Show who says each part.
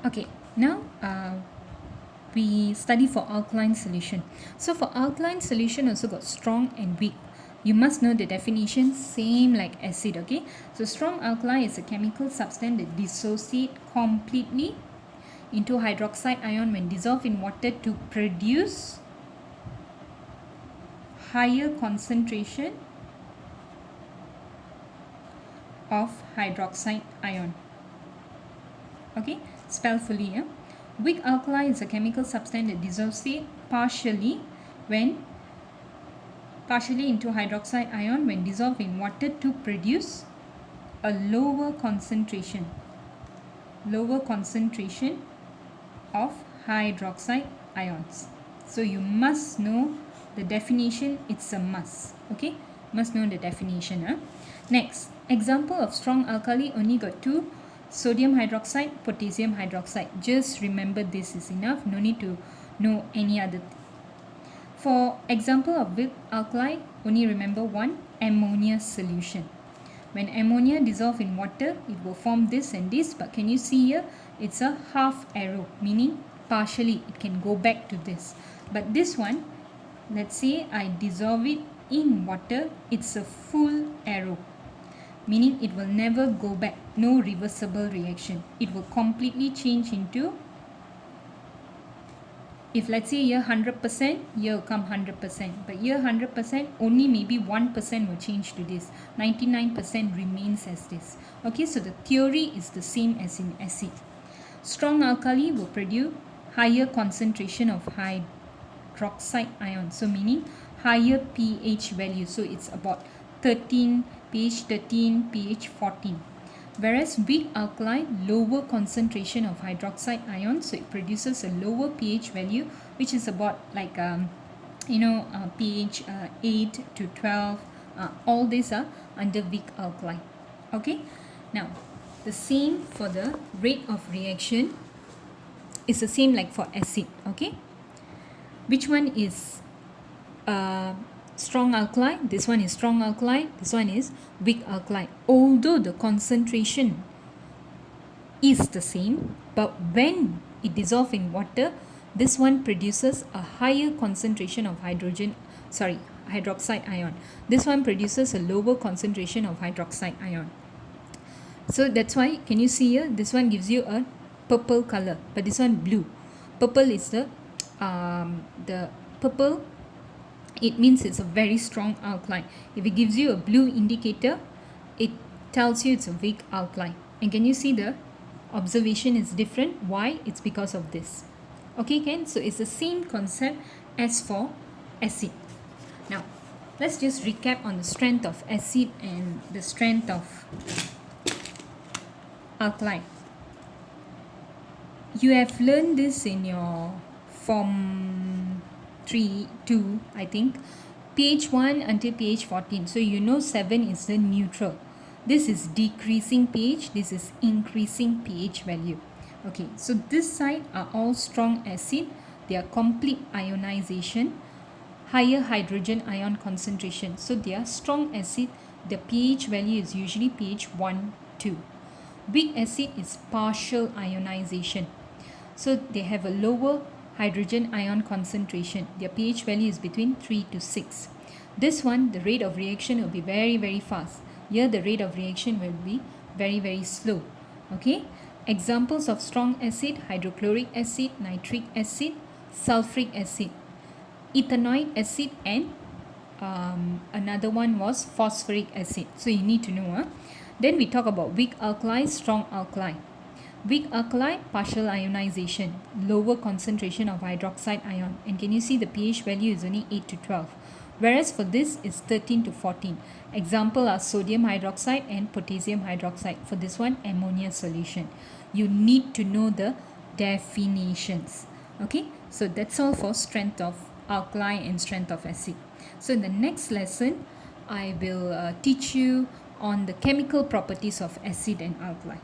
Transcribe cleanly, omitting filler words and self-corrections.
Speaker 1: Okay, now we study for alkaline solution. So for alkaline solution also got strong and weak. You must know the definition, same like acid. Okay, so strong alkali is a chemical substance that dissociate completely into hydroxide ion when dissolved in water to produce higher concentration of hydroxide ion. Okay, spell fully. Yeah? Weak alkali is a chemical substance that dissociates partially into hydroxide ion when dissolved in water to produce a lower concentration of hydroxide ions. So you must know the definition, it's a must. Okay, must know the definition. Next, example of strong alkali only got two: sodium hydroxide, potassium hydroxide. Just remember this is enough, no need to know any other. For example of weak alkali, only remember one: ammonia solution. When ammonia dissolves in water, it will form this and this, but can you see here? It's a half arrow, meaning partially it can go back to this. But this one, let's say I dissolve it in water, it's a full arrow, meaning it will never go back, no reversible reaction. It will completely change into, if let's say here 100%, here will come 100%, but here 100%, only maybe 1% will change to this, 99% remains as this. Okay, so the theory is the same as in acid. Strong alkali will produce higher concentration of hydroxide ion, so meaning higher pH value, so it's about 13, pH 13, pH 14. Whereas weak alkali, lower concentration of hydroxide ion, so it produces a lower pH value, which is about like pH 8 to 12. All these are under weak alkali. Okay, now the same for the rate of reaction is the same like for acid. Okay, which one is strong alkali? This one is strong alkali, this one is weak alkali. Although the concentration is the same, but when it dissolves in water, this one produces a higher concentration of hydroxide ion. This one produces a lower concentration of hydroxide ion. So that's why, can you see here, this one gives you a purple color, but this one blue. Purple is the purple, it means it's a very strong alkali. If it gives you a blue indicator, it tells you it's a weak alkali. And can you see the observation is different? Why? It's because of this. Okay, Ken? So it's the same concept as for acid. Now, let's just recap on the strength of acid and the strength of alkali. You have learned this in your Form 2, I think, pH 1 until pH 14. So you know 7 is the neutral. This is decreasing pH, this is increasing pH value. Okay, so this side are all strong acid. They are complete ionization, higher hydrogen ion concentration. So they are strong acid. The pH value is usually pH 1, 2. Weak acid is partial ionization. So they have a lower hydrogen ion concentration. Their pH value is between 3 to 6. This one, the rate of reaction will be very, very fast. Here the rate of reaction will be very, very slow. Okay. Examples of strong acid: hydrochloric acid, nitric acid, sulfuric acid, ethanoic acid, and another one was phosphoric acid. So you need to know. Then we talk about weak alkali, strong alkali. Weak alkali, partial ionization, lower concentration of hydroxide ion. And can you see the pH value is only 8 to 12. Whereas for this is 13 to 14. Example are sodium hydroxide and potassium hydroxide. For this one, ammonia solution. You need to know the definitions. Okay, so that's all for strength of alkali and strength of acid. So in the next lesson, I will teach you on the chemical properties of acid and alkali.